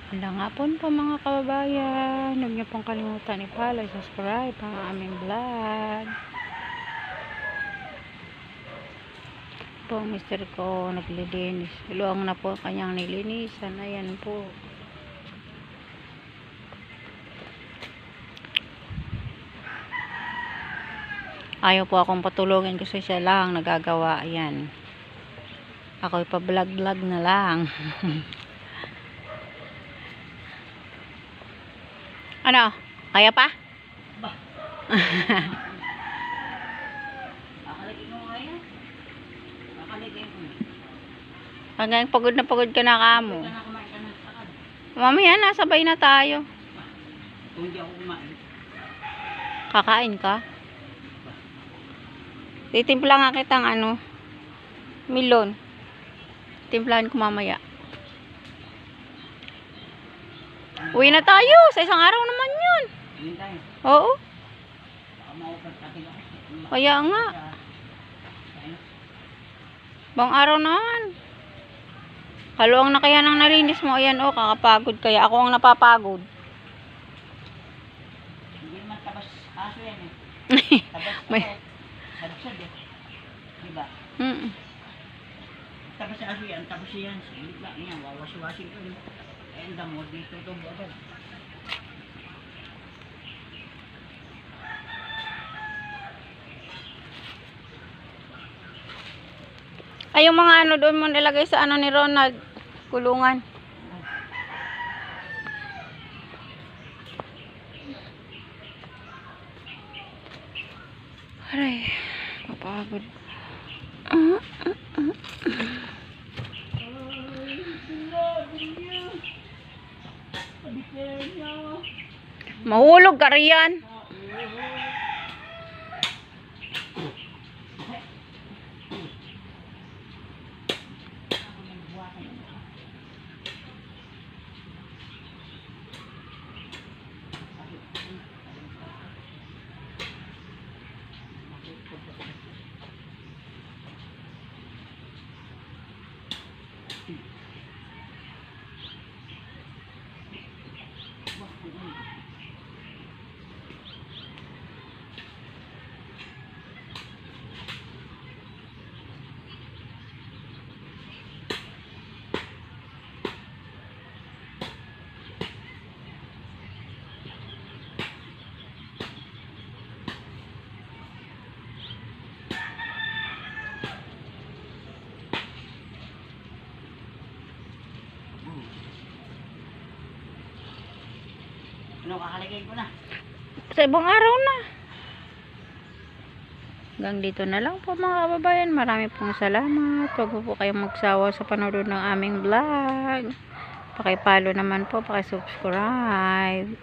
Magandang hapon po mga kababayan. Huwag niyo pong kalimutan i-follow, subscribe ang aming vlog. Po, mister ko naglilinis. Luwang na po kanyang nilinisan. Ayan po. Ayaw po akong patulogin kasi siya lang nagagawa. Ayan. Ako ipa-vlog-vlog na lang. Ano? Kaya pa? Ba? Akaligin mo ngayon? Akaligin mo. Hanggang pagod ka na kamo. Ka na kumain ka ng sakad. Mamaya nasabay na tayo. Kung hindi ako kumain. Kakain ka? Titimpla nga kitang milon. Timplahan ko mamaya. Uwi na tayo. Sa isang araw naman yun. Hindi tayo. Oo. Baka maupagkatig ako. Kaya nga. Bang araw naman. Haluang na kaya nang nalinis mo. Ayan o, kakapagod kaya. Ako ang napapagod. Hindi naman tabas aso yan eh. Tabas May- ako. Sadsad eh. Diba? Tabas aso yan. Tabas yan. Sige lang yan. Wawas-wasin ko. Eh, ang damo dito ito agad. Ay, yung mga doon mo nilagay sa ni Ronald. Kulungan. Aray, kapagod. Mahulog ka riyan. Ano, kakalagay ko na. Sa ibang araw na. Hanggang dito na lang po mga kababayan. Marami pong salamat. Huwag po kayong magsawa sa panonood ng aming vlog. Pakipollow naman po. Pakisubscribe.